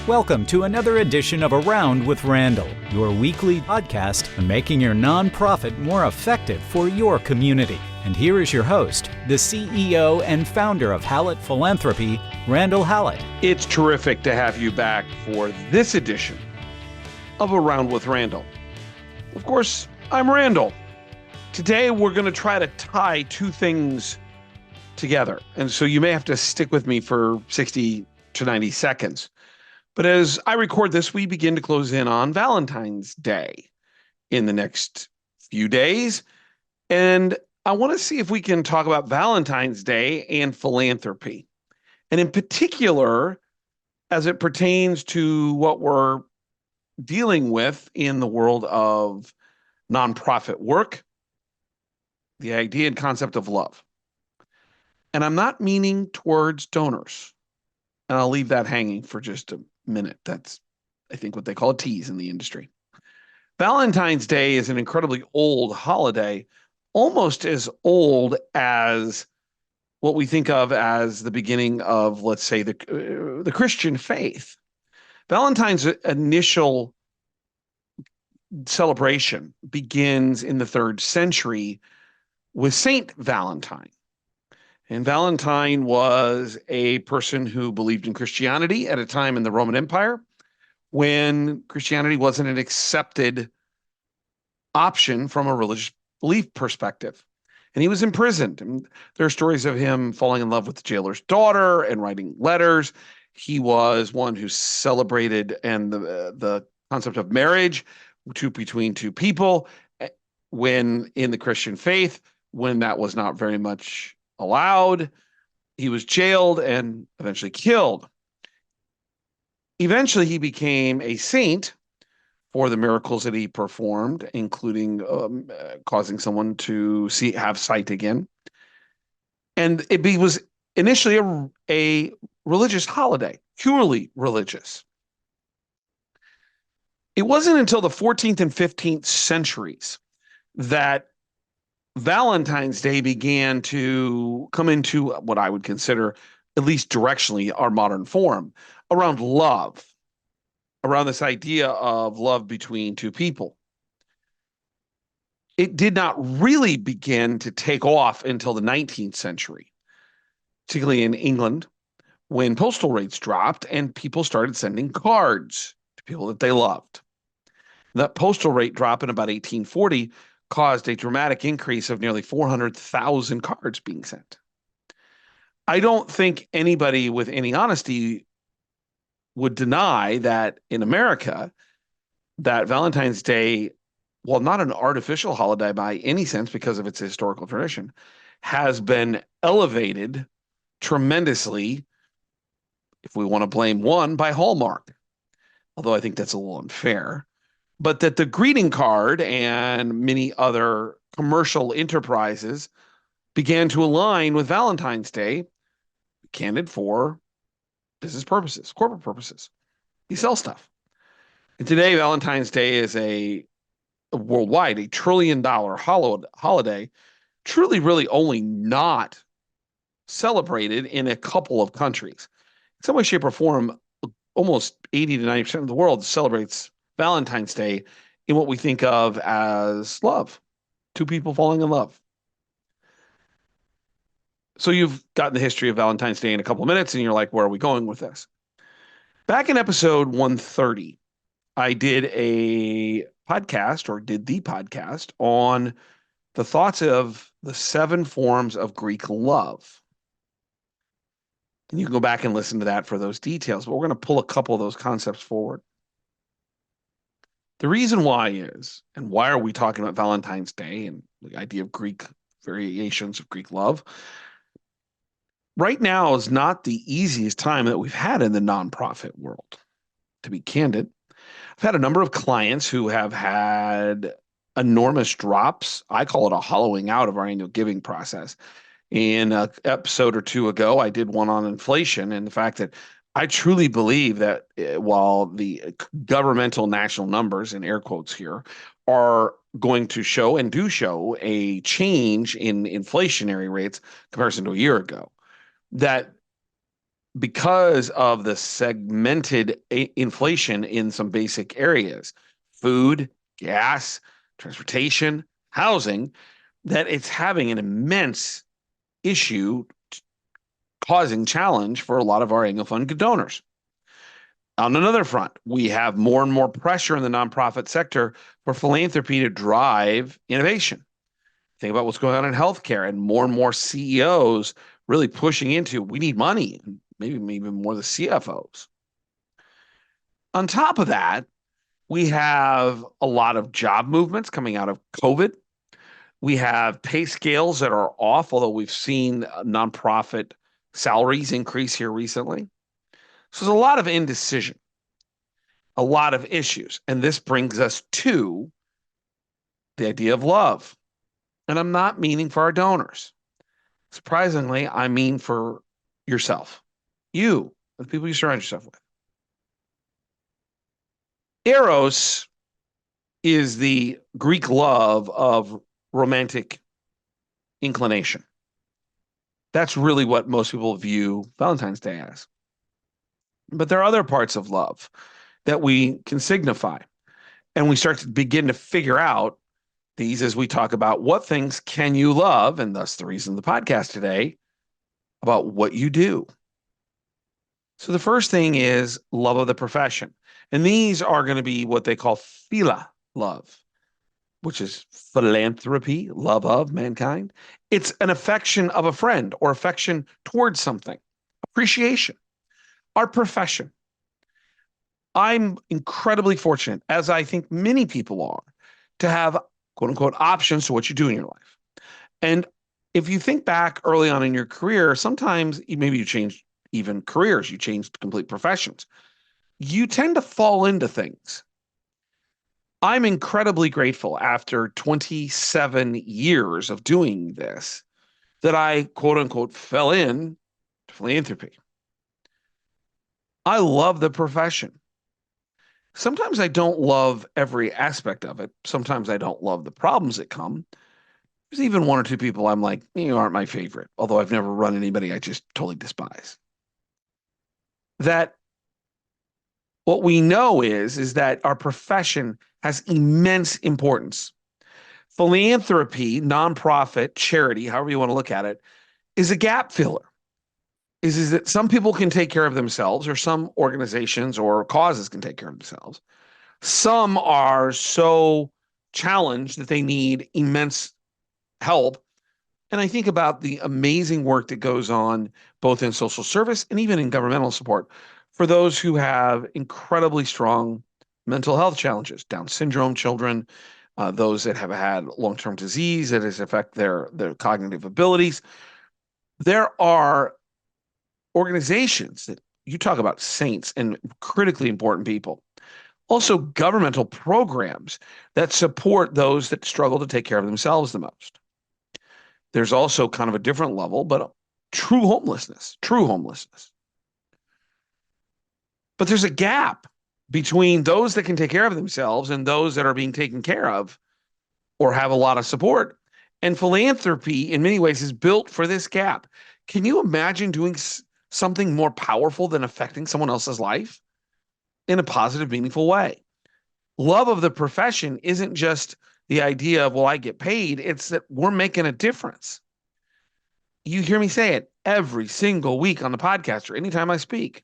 Welcome to another edition of Around with Randall, your weekly podcast on making your nonprofit more effective for your community. And here is your host, the CEO and founder of Hallett Philanthropy, Randall Hallett. It's terrific to have you back for this edition of Around with Randall. Of course, I'm Randall. Today, we're going to try to tie two things together. And so you may have to stick with me for 60 to 90 seconds. But as I record this, we begin to close in on Valentine's Day in the next few days. And I want to see if we can talk about Valentine's Day and philanthropy. And in particular, as it pertains to what we're dealing with in the world of nonprofit work, the idea and concept of love. And I'm not meaning towards donors. And I'll leave that hanging for just a minute. That's, I think, what they call a tease in the industry. Valentine's Day is an incredibly old holiday, almost as old as what we think of as the beginning of, let's say, the Christian faith. Valentine's initial celebration begins in the 3rd century with Saint Valentine. And Valentine was a person who believed in Christianity at a time in the Roman Empire when Christianity wasn't an accepted option from a religious belief perspective. And he was imprisoned. And there are stories of him falling in love with the jailer's daughter and writing letters. He was one who celebrated and the concept of marriage between two people when in the Christian faith, when that was not very much allowed. He was jailed and eventually killed. Eventually, he became a saint for the miracles that he performed, including causing someone to have sight again. And it was initially a religious holiday, purely religious. It wasn't until the 14th and 15th centuries that Valentine's Day began to come into what I would consider, at least directionally, our modern form, around love, around this idea of love between two people. It did not really begin to take off until the 19th century, particularly in England, when postal rates dropped and people started sending cards to people that they loved. That postal rate drop in about 1840 caused a dramatic increase of nearly 400,000 cards being sent. I don't think anybody with any honesty would deny that in America, that Valentine's Day, while not an artificial holiday by any sense because of its historical tradition, has been elevated tremendously, if we want to blame one, by Hallmark. Although I think that's a little unfair. But that the greeting card and many other commercial enterprises began to align with Valentine's Day, candid for business purposes, corporate purposes. You sell stuff. And today, Valentine's Day is a worldwide, $1 trillion holiday, truly, really only not celebrated in a couple of countries. In some way, shape, or form, almost 80 to 90% of the world celebrates Valentine's Day in what we think of as love, two people falling in love. So you've gotten the history of Valentine's Day in a couple of minutes, and you're like, where are we going with this? Back in episode 130, I did the podcast on the thoughts of the 7 forms of Greek love. And you can go back and listen to that for those details, but we're going to pull a couple of those concepts forward. The reason why is, and why are we talking about Valentine's Day and the idea of Greek variations of Greek love? Right now is not the easiest time that we've had in the nonprofit world. To be candid, I've had a number of clients who have had enormous drops. I call it a hollowing out of our annual giving process. In an episode or two ago, I did one on inflation and the fact that I truly believe that while the governmental national numbers, in air quotes here, are going to show and do show a change in inflationary rates in comparison to a year ago, that because of the segmented inflation in some basic areas, food, gas, transportation, housing, that it's having an immense issue causing challenge for a lot of our annual fund donors. On another front, we have more and more pressure in the nonprofit sector for philanthropy to drive innovation. Think about what's going on in healthcare and more CEOs really pushing into we need money, maybe even more the CFOs. On top of that, we have a lot of job movements coming out of COVID. We have pay scales that are off, although we've seen nonprofit salaries increase here recently. So there's a lot of indecision, a lot of issues. And this brings us to the idea of love. And I'm not meaning for our donors. Surprisingly, I mean for yourself, you, the people you surround yourself with. Eros is the Greek love of romantic inclination. That's really what most people view Valentine's Day as. But there are other parts of love that we can signify. And we start to begin to figure out these as we talk about what things can you love, and thus the reason the podcast today about what you do. So the first thing is love of the profession. And these are going to be what they call phila love, which is philanthropy, love of mankind. It's an affection of a friend or affection towards something, appreciation. Our profession. I'm incredibly fortunate, as I think many people are, to have quote unquote options to what you do in your life. And if you think back early on in your career, sometimes maybe you changed even careers, you changed complete professions. You tend to fall into things. I'm incredibly grateful after 27 years of doing this that I quote unquote fell in to philanthropy. I love the profession. Sometimes I don't love every aspect of it. Sometimes I don't love the problems that come. There's even one or two people I'm like, you aren't my favorite, although I've never run anybody I just totally despise. That what we know is that our profession has immense importance. Philanthropy, nonprofit, charity, however you want to look at it, is a gap filler. Is that some people can take care of themselves, or some organizations or causes can take care of themselves. Some are so challenged that they need immense help. And I think about the amazing work that goes on both in social service and even in governmental support for those who have incredibly strong mental health challenges, Down syndrome children, those that have had long-term disease that has affected their cognitive abilities. There are organizations that you talk about saints and critically important people. Also, governmental programs that support those that struggle to take care of themselves the most. There's also kind of a different level, but true homelessness. But there's a gap between those that can take care of themselves and those that are being taken care of or have a lot of support. And philanthropy, in many ways, is built for this gap. Can you imagine doing something more powerful than affecting someone else's life in a positive, meaningful way? Love of the profession isn't just the idea of, well, I get paid. It's that we're making a difference. You hear me say it every single week on the podcast or anytime I speak.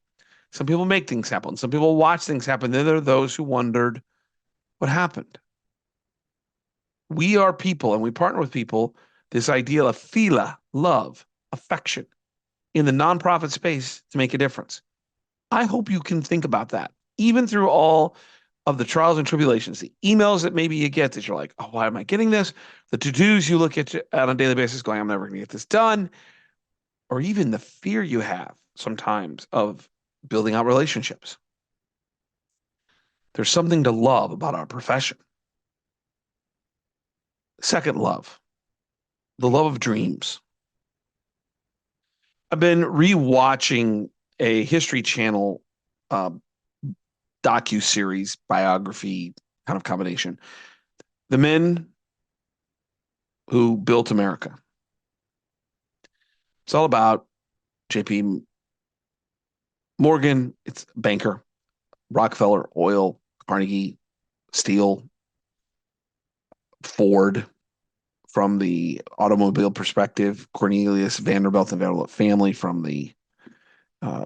Some people make things happen. Some people watch things happen. Then there are those who wondered what happened. We are people and we partner with people. This idea of phila, love, affection in the nonprofit space to make a difference. I hope you can think about that, even through all of the trials and tribulations, the emails that maybe you get that you're like, oh, why am I getting this? The to-dos you look at on a daily basis going, I'm never going to get this done. Or even the fear you have sometimes of building out relationships. There's something to love about our profession. Second love, the love of dreams. I've been rewatching a History Channel docu-series, biography kind of combination. The Men Who Built America. It's all about J.P. Morgan, it's banker. Rockefeller, oil. Carnegie, steel. Ford, from the automobile perspective. Cornelius Vanderbilt and Vanderbilt family from the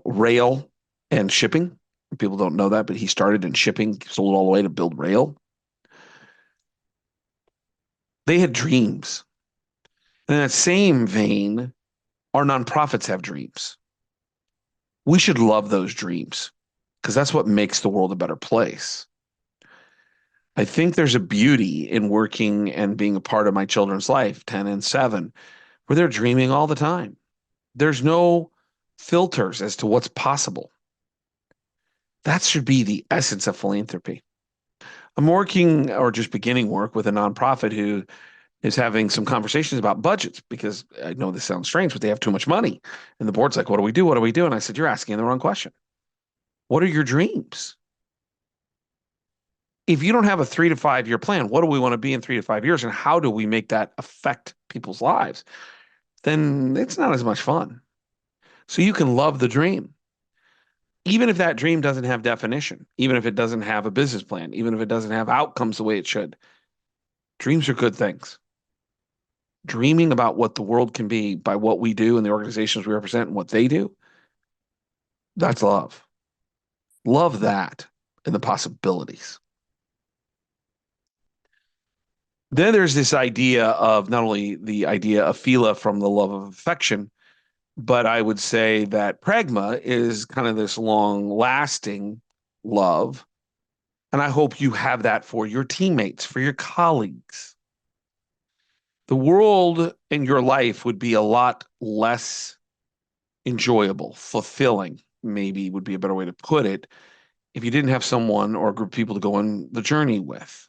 rail and shipping. People don't know that, but he started in shipping, sold all the way to build rail. They had dreams. In that same vein, our nonprofits have dreams. We should love those dreams because that's what makes the world a better place. I think there's a beauty in working and being a part of my children's life, 10 and 7, where they're dreaming all the time. There's no filters as to what's possible. That should be the essence of philanthropy. I'm working or just beginning work with a nonprofit who is having some conversations about budgets because I know this sounds strange, but they have too much money. And the board's like, what do we do? What do we do? And I said, you're asking the wrong question. What are your dreams? If you don't have a 3 to 5 year plan, what do we want to be in 3 to 5 years? And how do we make that affect people's lives? Then it's not as much fun. So you can love the dream. Even if that dream doesn't have definition, even if it doesn't have a business plan, even if it doesn't have outcomes the way it should, dreams are good things. Dreaming about what the world can be by what we do and the organizations we represent and what they do, that's love. Love that and the possibilities. Then there's this idea of not only the idea of philia from the love of affection, but I would say that pragma is kind of this long lasting love. And I hope you have that for your teammates, for your colleagues. The world in your life would be a lot less enjoyable, fulfilling, maybe would be a better way to put it, if you didn't have someone or a group of people to go on the journey with.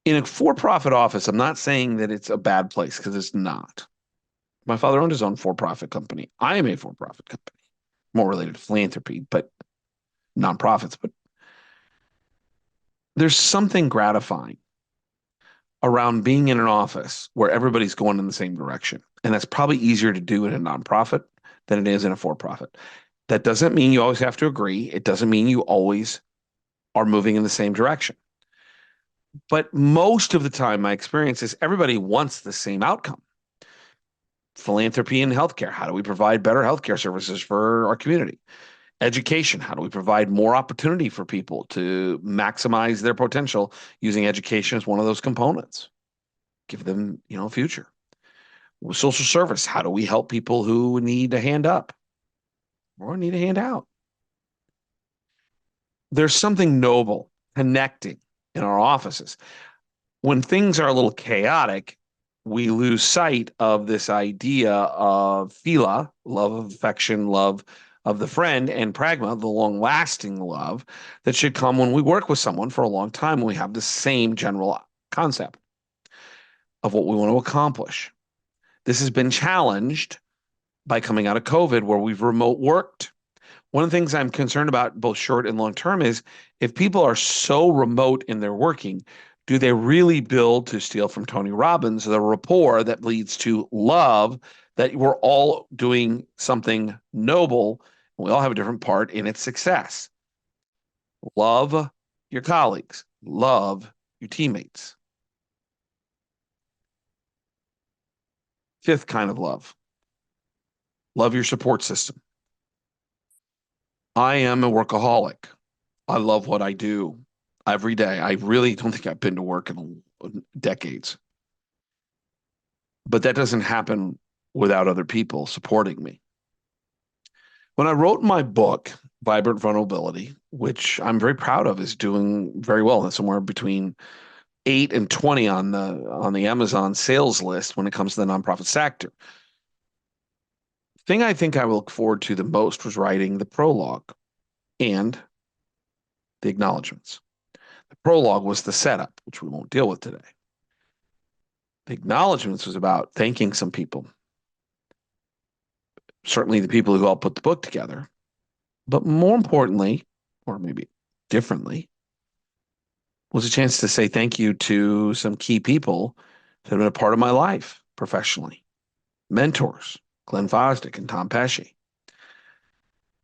In a for-profit office, I'm not saying that it's a bad place because it's not. My father owned his own for-profit company. I am a for-profit company, more related to philanthropy, but nonprofits. But there's something gratifying around being in an office where everybody's going in the same direction. And that's probably easier to do in a nonprofit than it is in a for-profit. That doesn't mean you always have to agree. It doesn't mean you always are moving in the same direction. But most of the time, my experience is everybody wants the same outcome. Philanthropy in healthcare. How do we provide better healthcare services for our community? Education. How do we provide more opportunity for people to maximize their potential using education as one of those components? Give them, a future. With social service. How do we help people who need a hand up or need a hand out? There's something noble connecting in our offices. When things are a little chaotic, we lose sight of this idea of philia, love of affection, love of the friend, and pragma, the long-lasting love that should come when we work with someone for a long time, when we have the same general concept of what we want to accomplish. This has been challenged by coming out of COVID, where we've remote worked. One of the things I'm concerned about, both short and long term, is if people are so remote in their working, do they really build, to steal from Tony Robbins, the rapport that leads to love, that we're all doing something noble and we all have a different part in its success? Love your colleagues, love your teammates. Fifth kind of love, love your support system. I am a workaholic. I love what I do every day. I really don't think I've been to work in decades. But that doesn't happen without other people supporting me. When I wrote my book, Vibrant Vulnerability, which I'm very proud of, is doing very well. It's somewhere between 8 and 20 on the Amazon sales list when it comes to the nonprofit sector. The thing I think I look forward to the most was writing the prologue and the acknowledgments. The prologue was the setup, which we won't deal with today. The acknowledgments was about thanking some people, certainly the people who helped put the book together, but more importantly, or maybe differently, was a chance to say thank you to some key people that have been a part of my life professionally, mentors, Glenn Fosdick and Tom Pesci,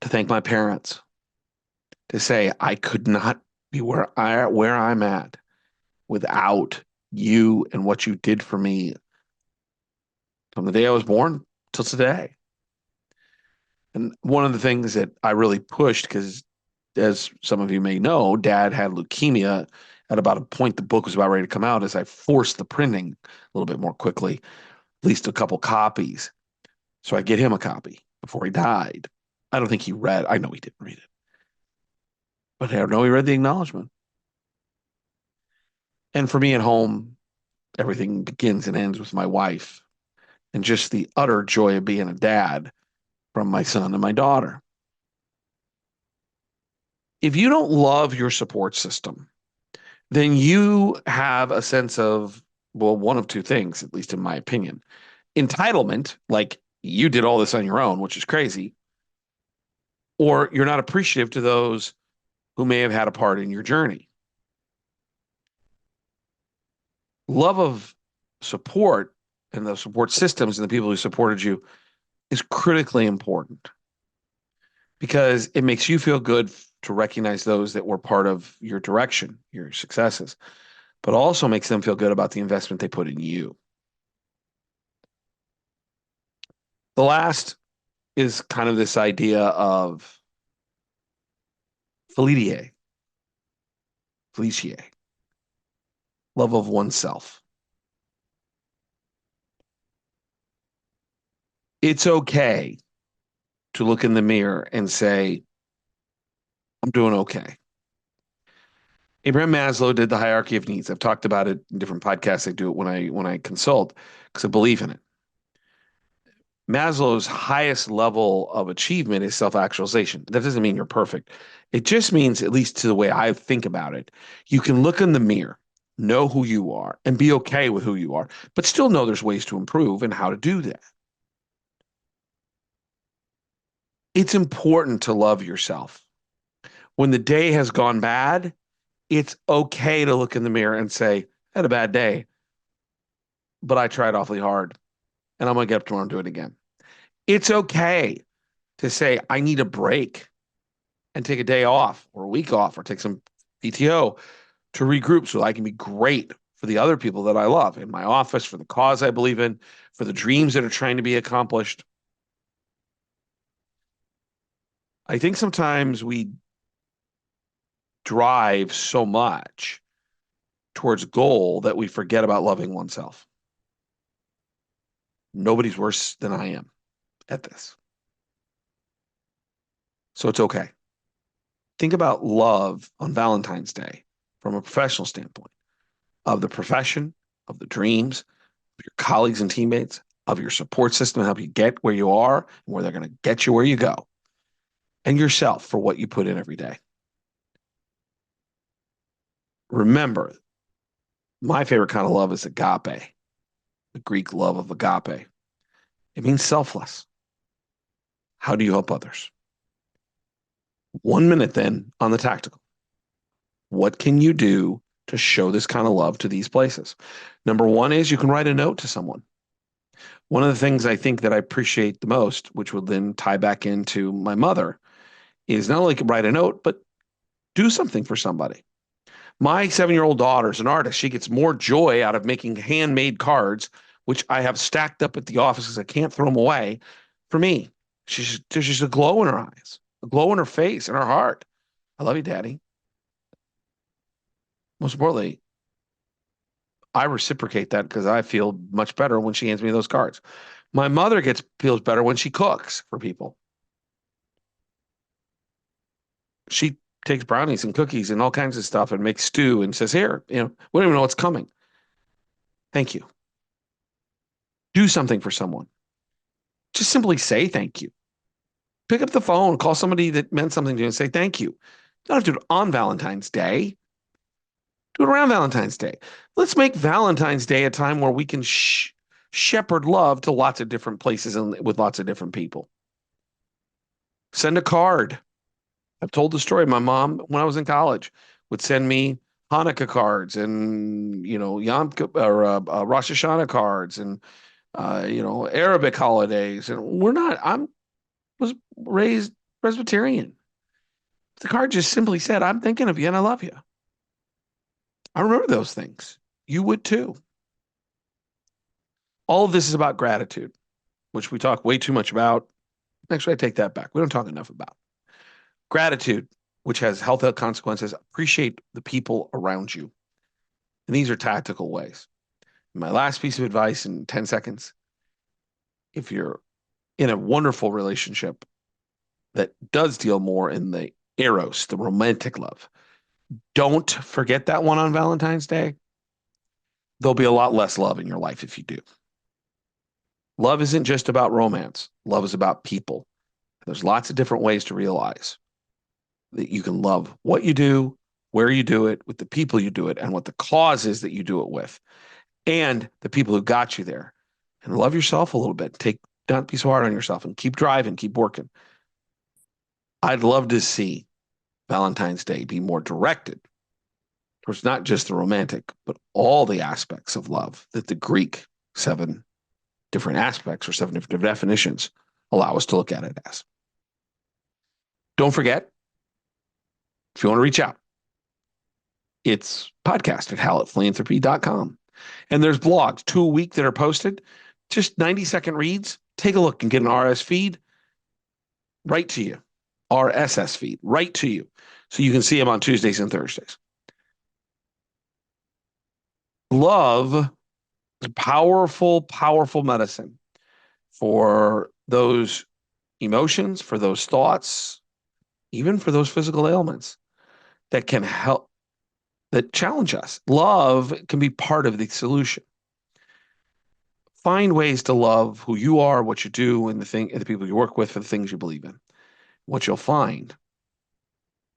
to thank my parents, to say I could not be where I'm at without you and what you did for me from the day I was born till today. And one of the things that I really pushed, because as some of you may know, Dad had leukemia at about a point the book was about ready to come out, as I forced the printing a little bit more quickly, at least a couple copies. So I get him a copy before he died. I don't think he read. I know he didn't read it, but I know he read the acknowledgement. And for me at home, everything begins and ends with my wife and just the utter joy of being a dad from my son and my daughter. If you don't love your support system, then you have a sense of, well, one of two things, at least in my opinion: entitlement, like you did all this on your own, which is crazy, or you're not appreciative to those who may have had a part in your journey. Love of support and the support systems and the people who supported you is critically important, because it makes you feel good to recognize those that were part of your direction, your successes, but also makes them feel good about the investment they put in you. The last is kind of this idea of Felicia, love of oneself. It's okay to look in the mirror and say, I'm doing okay. Abraham Maslow did the hierarchy of needs. I've talked about it in different podcasts. I do it when I consult because I believe in it. Maslow's highest level of achievement is self-actualization. That doesn't mean you're perfect. It just means, at least to the way I think about it, you can look in the mirror, know who you are, and be okay with who you are, but still know there's ways to improve and how to do that. It's important to love yourself. When the day has gone bad, it's okay to look in the mirror and say, I had a bad day, but I tried awfully hard, and I'm going to get up tomorrow and do it again. It's okay to say, I need a break and take a day off or a week off or take some PTO to regroup so I can be great for the other people that I love in my office, for the cause I believe in, for the dreams that are trying to be accomplished. I think sometimes we drive so much towards goal that we forget about loving oneself. Nobody's worse than I am at this. So it's okay. Think about love on Valentine's Day from a professional standpoint, of the profession, of the dreams, of your colleagues and teammates, of your support system to help you get where you are and where they're going to get you where you go, and yourself for what you put in every day. Remember, my favorite kind of love is agape, the Greek love of agape. It means selfless. How do you help others? 1 minute then on the tactical. What can you do to show this kind of love to these places? Number one is you can write a note to someone. One of the things I think that I appreciate the most, which would then tie back into my mother, is not only write a note, but do something for somebody. My 7-year-old daughter is an artist. She gets more joy out of making handmade cards, which I have stacked up at the office because I can't throw them away, for me. There's just a glow in her eyes, a glow in her face and her heart. I love you, Daddy. Most importantly, I reciprocate that because I feel much better when she hands me those cards. My mother feels better when she cooks for people. She takes brownies and cookies and all kinds of stuff and makes stew and says, here, we don't even know what's coming. Thank you. Do something for someone. Just simply say thank you. Pick up the phone, call somebody that meant something to you and say thank you. You don't have to do it on Valentine's Day. Do it around Valentine's Day. Let's make Valentine's Day a time where we can shepherd love to lots of different places and with lots of different people. Send a card. I've told the story. My mom, when I was in college, would send me Hanukkah cards and Yom Kippur, or Rosh Hashanah cards and Arabic holidays. And was raised Presbyterian. The card just simply said, I'm thinking of you and I love you. I remember those things. You would too. All of this is about gratitude, which we talk way too much about. Actually, I take that back. We don't talk enough about gratitude, which has health consequences. Appreciate the people around you. And these are tactical ways. My last piece of advice in 10 seconds, if you're in a wonderful relationship that does deal more in the eros, the romantic love, don't forget that one on Valentine's Day. There'll be a lot less love in your life if you do. Love isn't just about romance. Love is about people. There's lots of different ways to realize that you can love what you do, where you do it, with the people you do it, and what the cause is that you do it with, and the people who got you there. And love yourself a little bit. Don't be so hard on yourself and keep driving, keep working. I'd love to see Valentine's Day be more directed towards not just the romantic, but all the aspects of love that the Greek 7 different aspects or 7 different definitions allow us to look at it as. Don't forget, if you want to reach out, it's podcast at hallettphilanthropy.com. And there's blogs 2 a week that are posted, just 90-second reads. Take a look and get an RSS feed right to you. RSS feed right to you. So you can see them on Tuesdays and Thursdays. Love is powerful, powerful medicine for those emotions, for those thoughts, even for those physical ailments that can help, that challenge us. Love can be part of the solution. Find ways to love who you are, what you do, and the people you work with, for the things you believe in. What you'll find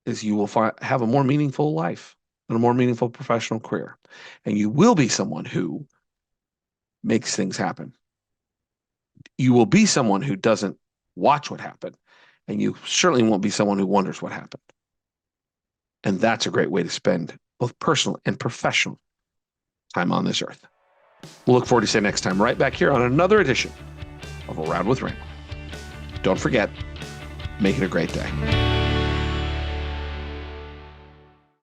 is you will have a more meaningful life and a more meaningful professional career. And you will be someone who makes things happen. You will be someone who doesn't watch what happened. And you certainly won't be someone who wonders what happened. And that's a great way to spend both personal and professional time on this earth. We'll look forward to seeing you next time right back here on another edition of Around with Randall. Don't forget, make it a great day.